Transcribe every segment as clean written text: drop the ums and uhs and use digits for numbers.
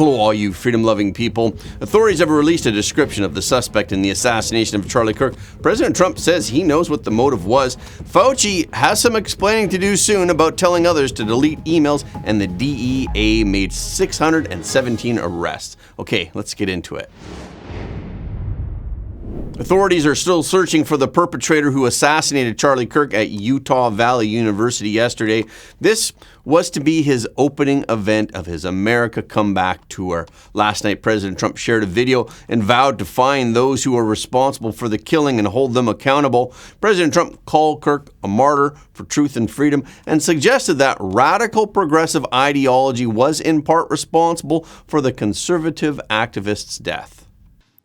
Hello, all you freedom-loving people. Authorities have released a description of the suspect in the assassination of Charlie Kirk. President Trump says he knows what the motive was. Fauci has some explaining to do soon about telling others to delete emails, and the DEA made 617 arrests. Okay, let's get into it. Authorities are still searching for the perpetrator who assassinated Charlie Kirk at Utah Valley University yesterday. This was to be his opening event of his America Comeback tour. Last night, President Trump shared a video and vowed to find those who are responsible for the killing and hold them accountable. President Trump called Kirk a martyr for truth and freedom and suggested that radical progressive ideology was in part responsible for the conservative activist's death.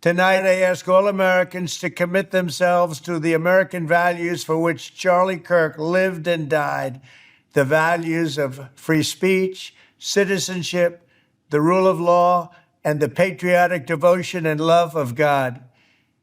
Tonight, I ask all Americans to commit themselves to the American values for which Charlie Kirk lived and died, the values of free speech, citizenship, the rule of law, and the patriotic devotion and love of God.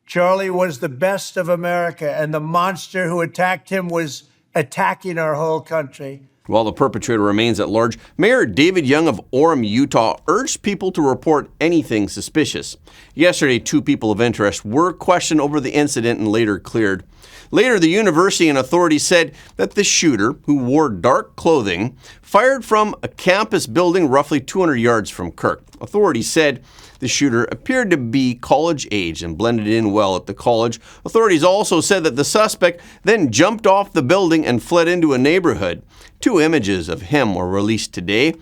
Charlie was the best of America, and the monster who attacked him was attacking our whole country. While the perpetrator remains at large, Mayor David Young of Orem, Utah, urged people to report anything suspicious. Yesterday, 2 people of interest were questioned over the incident and later cleared. Later, the university and authorities said that the shooter, who wore dark clothing, fired from a campus building roughly 200 yards from Kirk. Authorities said the shooter appeared to be college-age and blended in well at the college. Authorities also said that the suspect then jumped off the building and fled into a neighborhood. 2 images of him were released today.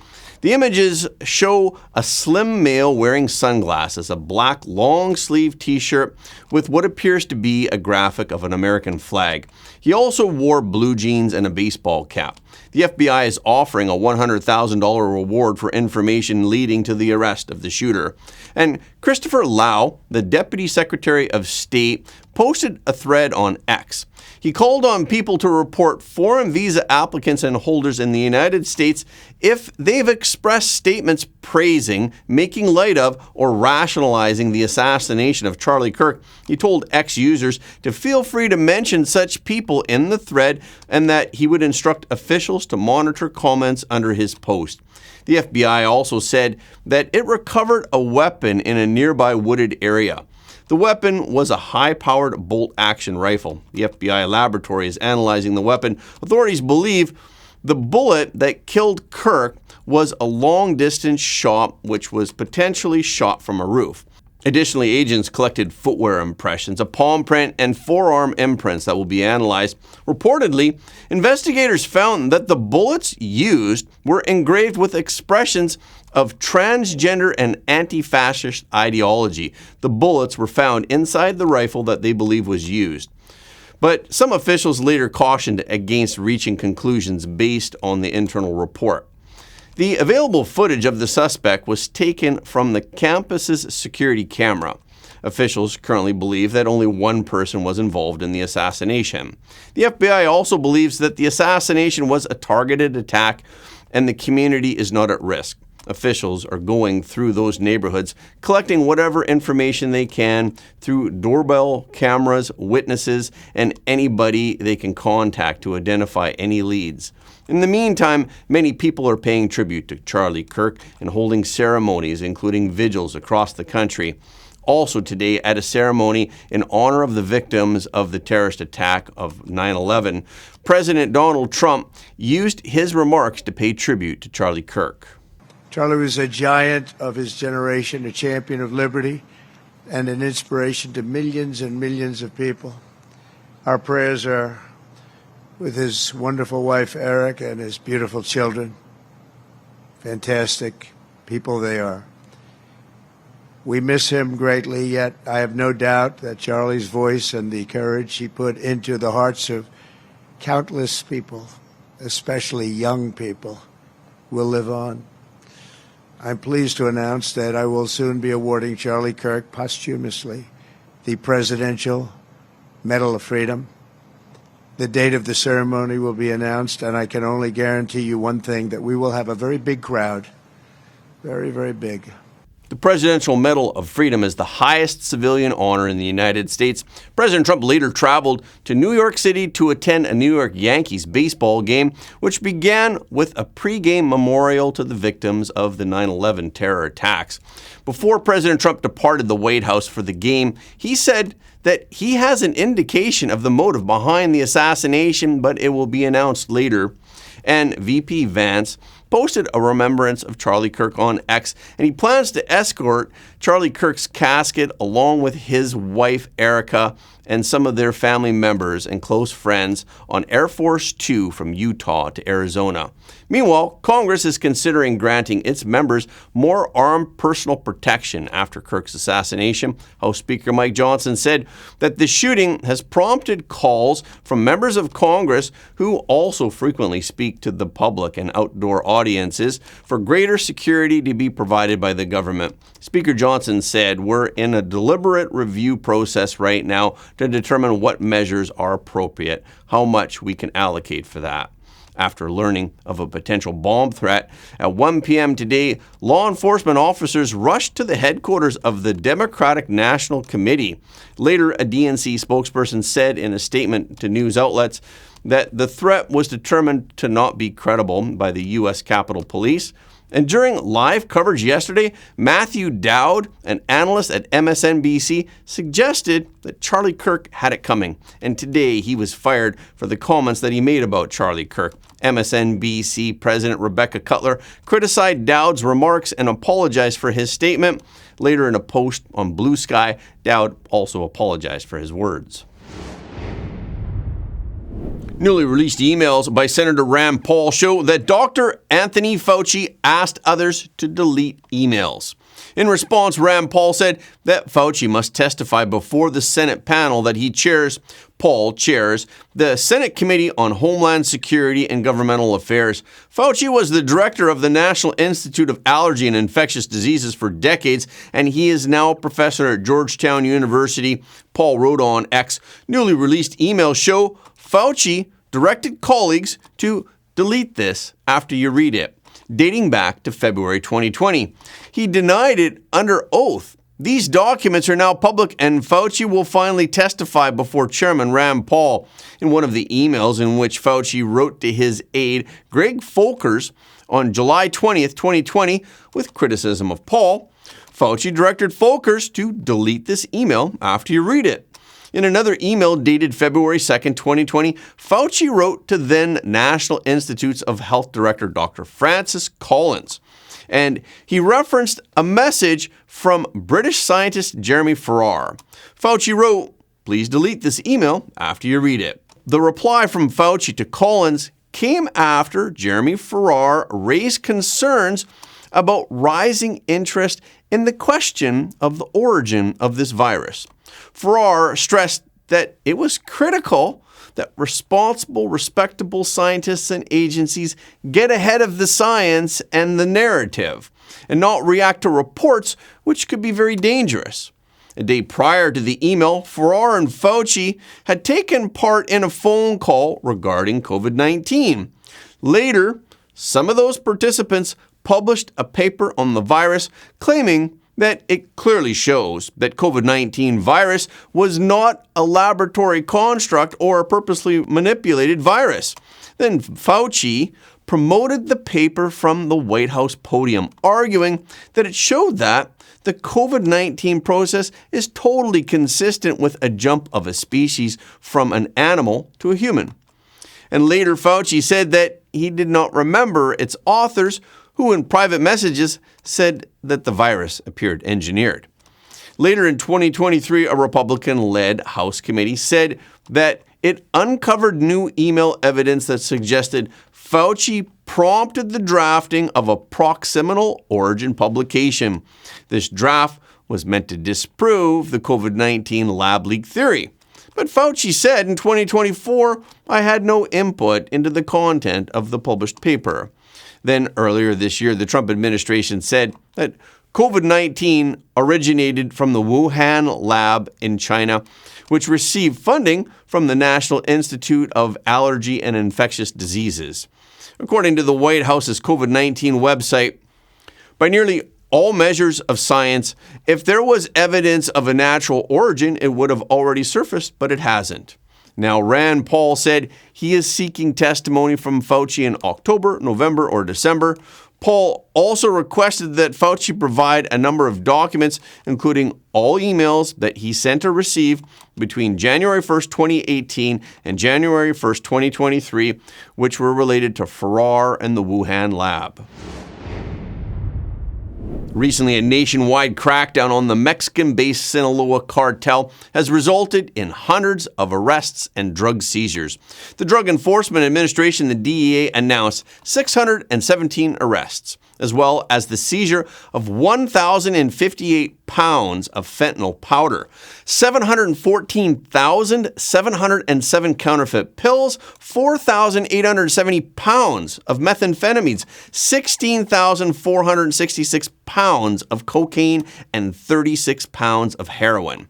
The images show a slim male wearing sunglasses, a black long-sleeve t-shirt with what appears to be a graphic of an American flag. He also wore blue jeans and a baseball cap. The FBI is offering a $100,000 reward for information leading to the arrest of the shooter. And Christopher Lau, the Deputy Secretary of State, posted a thread on X. He called on people to report foreign visa applicants and holders in the United States if they've expressed statements praising, making light of, or rationalizing the assassination of Charlie Kirk. He told X users to feel free to mention such people in the thread and that he would instruct officials to monitor comments under his post. The FBI also said that it recovered a weapon in a nearby wooded area. The weapon was a high-powered bolt-action rifle. The FBI laboratory is analyzing the weapon. Authorities believe the bullet that killed Kirk was a long-distance shot, which was potentially shot from a roof. Additionally, agents collected footwear impressions, a palm print, and forearm imprints that will be analyzed. Reportedly, investigators found that the bullets used were engraved with expressions of transgender and anti-fascist ideology. The bullets were found inside the rifle that they believe was used. But some officials later cautioned against reaching conclusions based on the internal report. The available footage of the suspect was taken from the campus's security camera. Officials currently believe that only one person was involved in the assassination. The FBI also believes that the assassination was a targeted attack and the community is not at risk. Officials are going through those neighborhoods, collecting whatever information they can through doorbell cameras, witnesses, and anybody they can contact to identify any leads. In the meantime, many people are paying tribute to Charlie Kirk and holding ceremonies, including vigils across the country. Also today, at a ceremony in honor of the victims of the terrorist attack of 9/11, President Donald Trump used his remarks to pay tribute to Charlie Kirk. Charlie was a giant of his generation, a champion of liberty, and an inspiration to millions and millions of people. Our prayers are with his wonderful wife, Eric, and his beautiful children. Fantastic people they are. We miss him greatly, yet I have no doubt that Charlie's voice and the courage he put into the hearts of countless people, especially young people, will live on. I'm pleased to announce that I will soon be awarding Charlie Kirk posthumously the Presidential Medal of Freedom. The date of the ceremony will be announced, and I can only guarantee you one thing, that we will have a very big crowd, very, very big. The Presidential Medal of Freedom is the highest civilian honor in the United States. President Trump later traveled to New York City to attend a New York Yankees baseball game, which began with a pregame memorial to the victims of the 9/11 terror attacks. Before President Trump departed the White House for the game, he said that he has an indication of the motive behind the assassination, but it will be announced later. And VP Vance posted a remembrance of Charlie Kirk on X, and he plans to escort Charlie Kirk's casket along with his wife, Erica, and some of their family members and close friends on Air Force 2 from Utah to Arizona. Meanwhile, Congress is considering granting its members more armed personal protection after Kirk's assassination. House Speaker Mike Johnson said that the shooting has prompted calls from members of Congress who also frequently speak to the public and outdoor audiences for greater security to be provided by the government. Speaker Johnson said, "We're in a deliberate review process right now to determine what measures are appropriate, how much we can allocate for that." After learning of a potential bomb threat at 1 p.m. today, law enforcement officers rushed to the headquarters of the Democratic National Committee. Later, a DNC spokesperson said in a statement to news outlets that the threat was determined to not be credible by the U.S. Capitol Police. And during live coverage yesterday, Matthew Dowd, an analyst at MSNBC, suggested that Charlie Kirk had it coming. And today he was fired for the comments that he made about Charlie Kirk. MSNBC President Rebecca Cutler criticized Dowd's remarks and apologized for his statement. Later in a post on Blue Sky, Dowd also apologized for his words. Newly released emails by Senator Rand Paul show that Dr. Anthony Fauci asked others to delete emails. In response, Rand Paul said that Fauci must testify before the Senate panel that he chairs. Paul chairs the Senate Committee on Homeland Security and Governmental Affairs. Fauci was the director of the National Institute of Allergy and Infectious Diseases for decades, and he is now a professor at Georgetown University. Paul wrote on X, newly released emails show Fauci directed colleagues to delete this after you read it, dating back to February 2020. He denied it under oath. These documents are now public, and Fauci will finally testify before Chairman Rand Paul. In one of the emails in which Fauci wrote to his aide, Greg Folkers, on July 20th, 2020, with criticism of Paul, Fauci directed Folkers to delete this email after you read it. In another email dated February 2nd, 2020, Fauci wrote to then National Institutes of Health Director Dr. Francis Collins, and he referenced a message from British scientist Jeremy Farrar. Fauci wrote, "Please delete this email after you read it." The reply from Fauci to Collins came after Jeremy Farrar raised concerns about rising interest in the question of the origin of this virus. Farrar stressed that it was critical that responsible, respectable scientists and agencies get ahead of the science and the narrative and not react to reports which could be very dangerous. A day prior to the email, Farrar and Fauci had taken part in a phone call regarding COVID-19. Later, some of those participants published a paper on the virus claiming that it clearly shows that COVID-19 virus was not a laboratory construct or a purposely manipulated virus. Then Fauci promoted the paper from the White House podium, arguing that it showed that the COVID-19 process is totally consistent with a jump of a species from an animal to a human. And later Fauci said that he did not remember its authors, who in private messages said that the virus appeared engineered. Later in 2023, a Republican-led House committee said that it uncovered new email evidence that suggested Fauci prompted the drafting of a proximal origin publication. This draft was meant to disprove the COVID-19 lab leak theory. But Fauci said in 2024, I had no input into the content of the published paper. Then earlier this year, the Trump administration said that COVID-19 originated from the Wuhan lab in China, which received funding from the National Institute of Allergy and Infectious Diseases. According to the White House's COVID-19 website, by nearly all measures of science. If there was evidence of a natural origin, it would have already surfaced, but it hasn't. Now, Rand Paul said he is seeking testimony from Fauci in October, November, or December. Paul also requested that Fauci provide a number of documents, including all emails that he sent or received between January 1st, 2018 and January 1st, 2023, which were related to Farrar and the Wuhan lab. Recently, a nationwide crackdown on the Mexican-based Sinaloa cartel has resulted in hundreds of arrests and drug seizures. The Drug Enforcement Administration, the DEA, announced 617 arrests, as well as the seizure of 1,058 pounds of fentanyl powder, 714,707 counterfeit pills, 4,870 pounds of methamphetamines, 16,466 pounds of cocaine, and 36 pounds of heroin.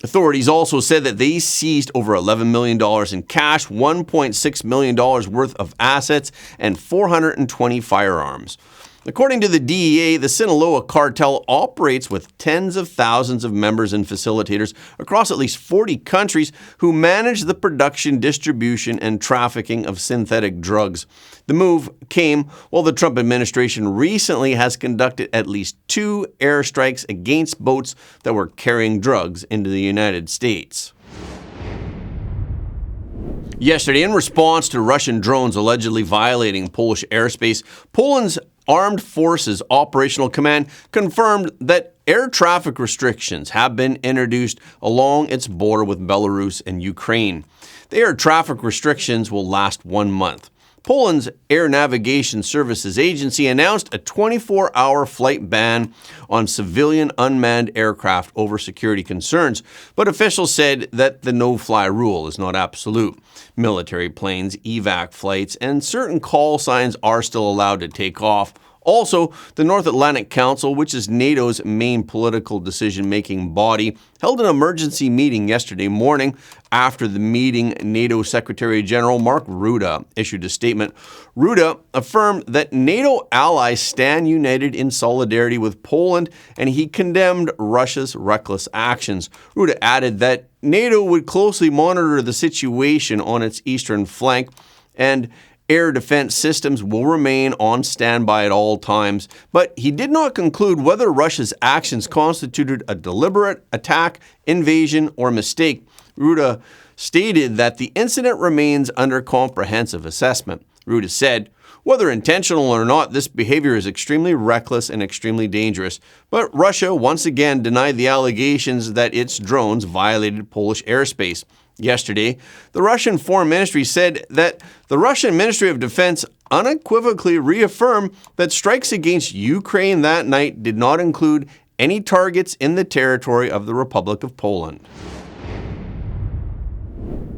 Authorities also said that they seized over $11 million in cash, $1.6 million worth of assets, and 420 firearms. According to the DEA, the Sinaloa cartel operates with tens of thousands of members and facilitators across at least 40 countries who manage the production, distribution, and trafficking of synthetic drugs. The move came while the Trump administration recently has conducted at least 2 airstrikes against boats that were carrying drugs into the United States. Yesterday, in response to Russian drones allegedly violating Polish airspace, Poland's Armed Forces Operational Command confirmed that air traffic restrictions have been introduced along its border with Belarus and Ukraine. The air traffic restrictions will last 1 month. Poland's Air Navigation Services Agency announced a 24-hour flight ban on civilian unmanned aircraft over security concerns, but officials said that the no-fly rule is not absolute. Military planes, evac flights, and certain call signs are still allowed to take off. Also, the North Atlantic Council, which is NATO's main political decision-making body, held an emergency meeting yesterday morning. After the meeting, NATO Secretary General Mark Rutte issued a statement. Rutte affirmed that NATO allies stand united in solidarity with Poland, and he condemned Russia's reckless actions. Rutte added that NATO would closely monitor the situation on its eastern flank, and air defense systems will remain on standby at all times, but he did not conclude whether Russia's actions constituted a deliberate attack, invasion, or mistake. Rutte stated that the incident remains under comprehensive assessment. Rutte said, "Whether intentional or not, this behavior is extremely reckless and extremely dangerous." But Russia once again denied the allegations that its drones violated Polish airspace. Yesterday, the Russian Foreign Ministry said that the Russian Ministry of Defense unequivocally reaffirmed that strikes against Ukraine that night did not include any targets in the territory of the Republic of Poland.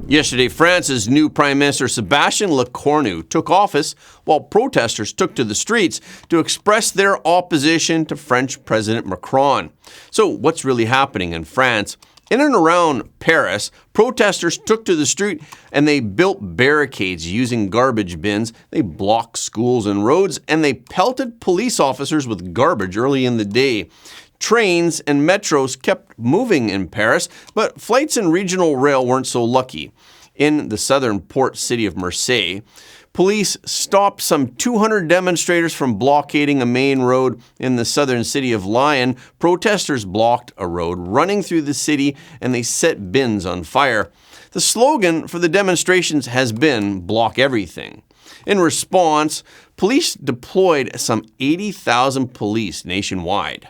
Yesterday, France's new Prime Minister Sébastien Lecornu took office while protesters took to the streets to express their opposition to French President Macron. So what's really happening in France? In and around Paris, protesters took to the street and they built barricades using garbage bins. They blocked schools and roads, and they pelted police officers with garbage early in the day. Trains and metros kept moving in Paris, but flights and regional rail weren't so lucky. In the southern port city of Marseille, police stopped some 200 demonstrators from blockading a main road in the southern city of Lyon. Protesters blocked a road running through the city, and they set bins on fire. The slogan for the demonstrations has been "Block Everything." In response, police deployed some 80,000 police nationwide.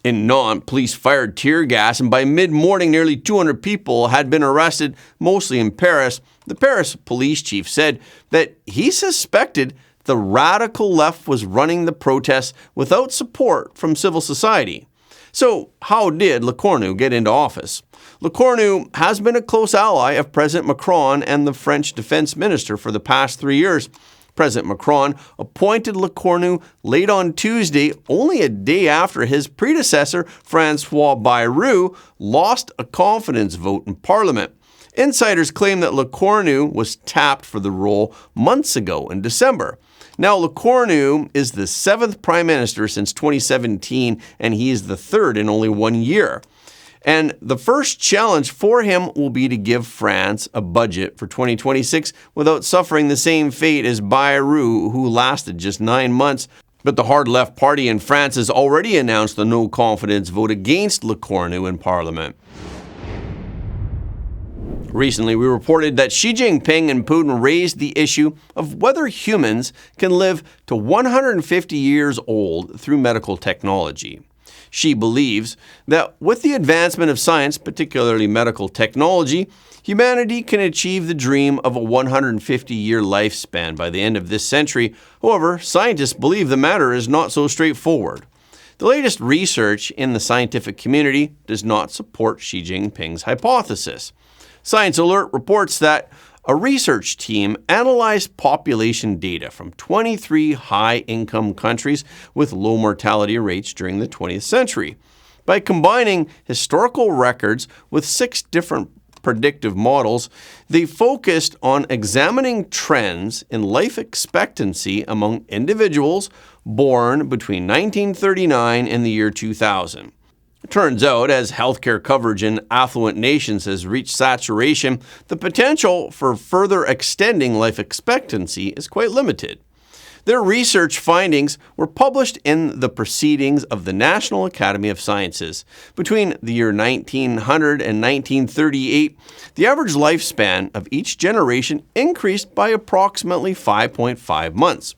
In Nantes, police fired tear gas, and by mid-morning, nearly 200 people had been arrested, mostly in Paris. The Paris police chief said that he suspected the radical left was running the protests without support from civil society. So how did Lecornu get into office? Lecornu has been a close ally of President Macron and the French defense minister for the past 3 years. President Macron appointed Lecornu late on Tuesday, only a day after his predecessor, François Bayrou, lost a confidence vote in Parliament. Insiders claim that Le Cornu was tapped for the role months ago in December. Now, Le Cornu is the 7th prime minister since 2017, and he is the 3rd in only 1 year. And the first challenge for him will be to give France a budget for 2026 without suffering the same fate as Bayrou, who lasted just 9 months. But the hard left party in France has already announced a no-confidence vote against Le Cornu in Parliament. Recently, we reported that Xi Jinping and Putin raised the issue of whether humans can live to 150 years old through medical technology. Xi believes that with the advancement of science, particularly medical technology, humanity can achieve the dream of a 150-year lifespan by the end of this century. However, scientists believe the matter is not so straightforward. The latest research in the scientific community does not support Xi Jinping's hypothesis. Science Alert reports that a research team analyzed population data from 23 high-income countries with low mortality rates during the 20th century. By combining historical records with 6 different predictive models, they focused on examining trends in life expectancy among individuals born between 1939 and the year 2000. It turns out, as healthcare coverage in affluent nations has reached saturation, the potential for further extending life expectancy is quite limited. Their research findings were published in the Proceedings of the National Academy of Sciences. Between the year 1900 and 1938, the average lifespan of each generation increased by approximately 5.5 months.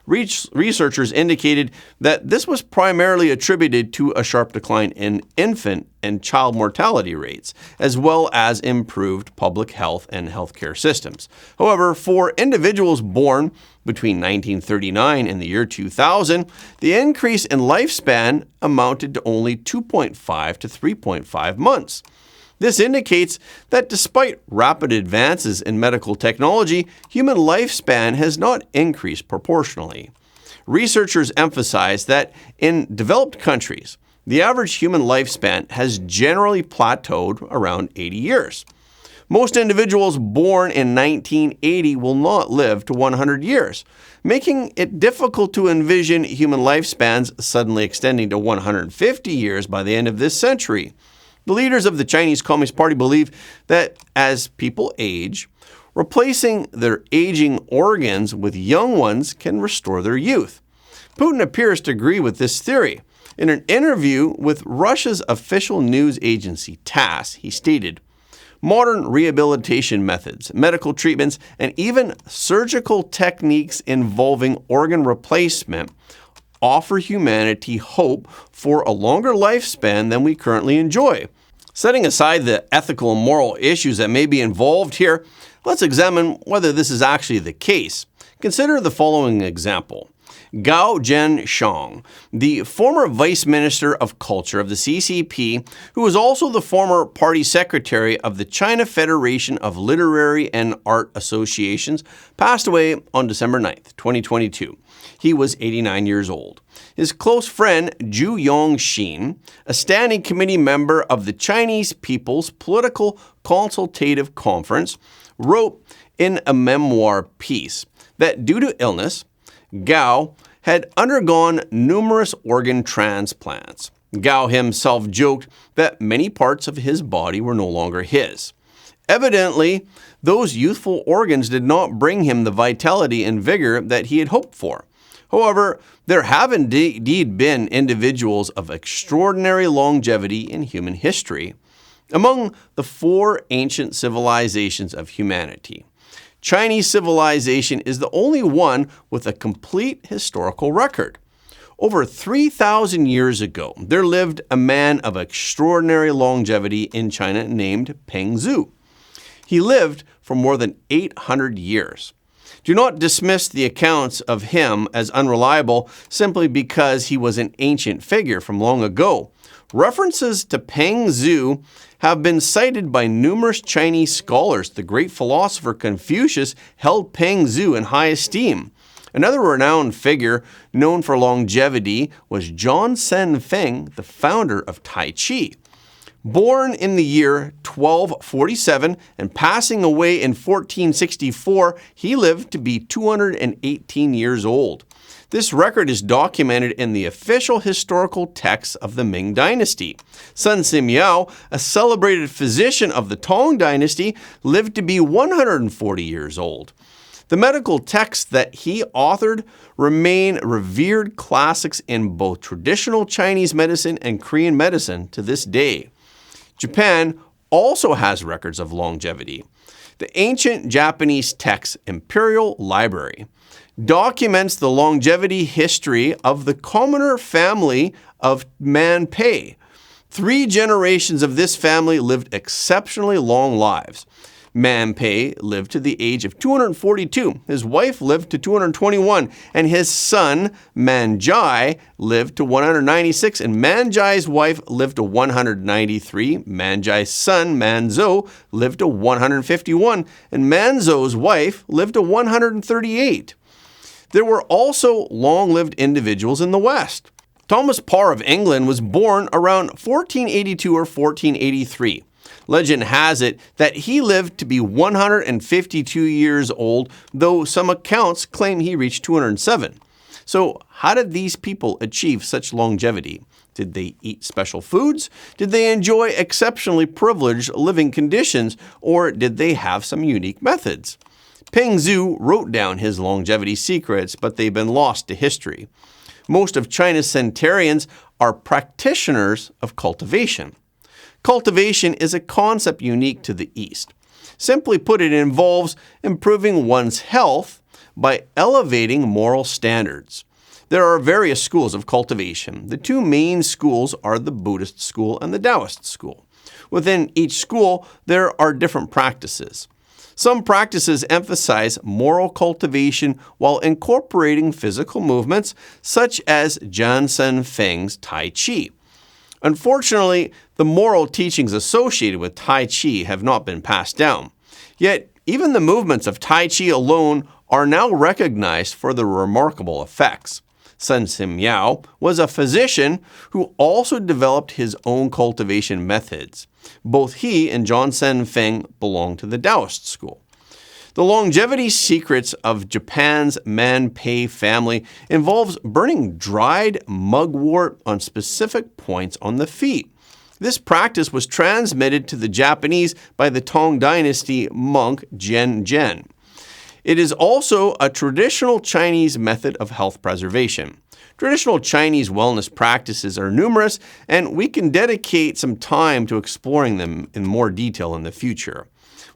Researchers indicated that this was primarily attributed to a sharp decline in infant and child mortality rates, as well as improved public health and healthcare systems. However, for individuals born between 1939 and the year 2000, the increase in lifespan amounted to only 2.5 to 3.5 months. This indicates that despite rapid advances in medical technology, human lifespan has not increased proportionally. Researchers emphasize that in developed countries, the average human lifespan has generally plateaued around 80 years. Most individuals born in 1980 will not live to 100 years, making it difficult to envision human lifespans suddenly extending to 150 years by the end of this century. The leaders of the Chinese Communist Party believe that as people age, replacing their aging organs with young ones can restore their youth. Putin appears to agree with this theory. In an interview with Russia's official news agency TASS, he stated, "Modern rehabilitation methods, medical treatments, and even surgical techniques involving organ replacement offer humanity hope for a longer lifespan than we currently enjoy." Setting aside the ethical and moral issues that may be involved here, let's examine whether this is actually the case. Consider the following example. Gao Zhenshang, the former Vice Minister of Culture of the CCP, who was also the former party secretary of the China Federation of Literary and Art Associations, passed away on December 9th, 2022. He was 89 years old. His close friend, Zhu Yongxin, a standing committee member of the Chinese People's Political Consultative Conference, wrote in a memoir piece that due to illness, Gao had undergone numerous organ transplants. Gao himself joked that many parts of his body were no longer his. Evidently, those youthful organs did not bring him the vitality and vigor that he had hoped for. However, there have indeed been individuals of extraordinary longevity in human history. Among the 4 ancient civilizations of humanity, Chinese civilization is the only one with a complete historical record. Over 3,000 years ago, there lived a man of extraordinary longevity in China named Peng Zhu. He lived for more than 800 years. Do not dismiss the accounts of him as unreliable simply because he was an ancient figure from long ago. References to Peng Zhu have been cited by numerous Chinese scholars. The great philosopher Confucius held Peng Zhu in high esteem. Another renowned figure known for longevity was Zhang Senfeng, the founder of Tai Chi. Born in the year 1247 and passing away in 1464, he lived to be 218 years old. This record is documented in the official historical texts of the Ming Dynasty. Sun Simiao, a celebrated physician of the Tang Dynasty, lived to be 140 years old. The medical texts that he authored remain revered classics in both traditional Chinese medicine and Korean medicine to this day. Japan also has records of longevity. The ancient Japanese text Imperial Library documents the longevity history of the commoner family of Man Pei. 3 generations of this family lived exceptionally long lives. Man Pei lived to the age of 242, his wife lived to 221, and his son, Man Jai, lived to 196, and Man Jai's wife lived to 193. Man Jai's son, Man Zhou, lived to 151, and Man Zhou's wife lived to 138. There were also long-lived individuals in the West. Thomas Parr of England was born around 1482 or 1483. Legend has it that he lived to be 152 years old, though some accounts claim he reached 207. So how did these people achieve such longevity? Did they eat special foods? Did they enjoy exceptionally privileged living conditions? Or did they have some unique methods? Peng Zhu wrote down his longevity secrets, but they've been lost to history. Most of China's centenarians are practitioners of cultivation. Cultivation is a concept unique to the East. Simply put, it involves improving one's health by elevating moral standards. There are various schools of cultivation. The 2 main schools are the Buddhist school and the Taoist school. Within each school, there are different practices. Some practices emphasize moral cultivation while incorporating physical movements, such as Jansen Feng's Tai Chi. Unfortunately, the moral teachings associated with Tai Chi have not been passed down. Yet, even the movements of Tai Chi alone are now recognized for their remarkable effects. Sun Simiao was a physician who also developed his own cultivation methods. Both he and Jansen Feng belong to the Taoist school. The longevity secrets of Japan's Man Pei family involves burning dried mugwort on specific points on the feet. This practice was transmitted to the Japanese by the Tang Dynasty monk Zhen Zhen. It is also a traditional Chinese method of health preservation. Traditional Chinese wellness practices are numerous, and we can dedicate some time to exploring them in more detail in the future.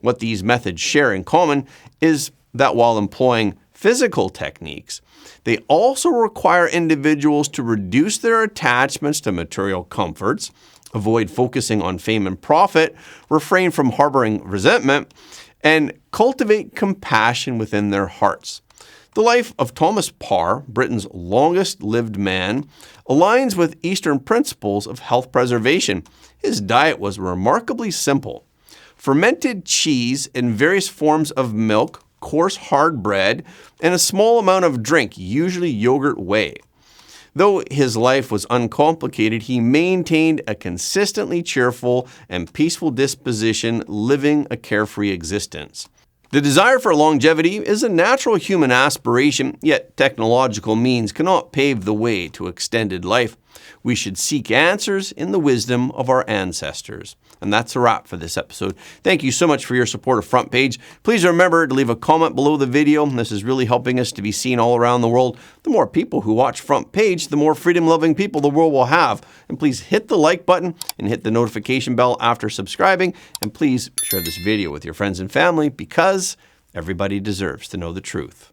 What these methods share in common is that while employing physical techniques, they also require individuals to reduce their attachments to material comforts, avoid focusing on fame and profit, refrain from harboring resentment, and cultivate compassion within their hearts. The life of Thomas Parr, Britain's longest-lived man, aligns with Eastern principles of health preservation. His diet was remarkably simple. Fermented cheese and various forms of milk, coarse hard bread, and a small amount of drink, usually yogurt whey. Though his life was uncomplicated, he maintained a consistently cheerful and peaceful disposition, living a carefree existence. The desire for longevity is a natural human aspiration, yet technological means cannot pave the way to extended life. We should seek answers in the wisdom of our ancestors. And that's a wrap for this episode. Thank you so much for your support of Front Page. Please remember to leave a comment below the video. This is really helping us to be seen all around the world. The more people who watch Front Page, the more freedom-loving people the world will have. And please hit the like button and hit the notification bell after subscribing. And please share this video with your friends and family because everybody deserves to know the truth.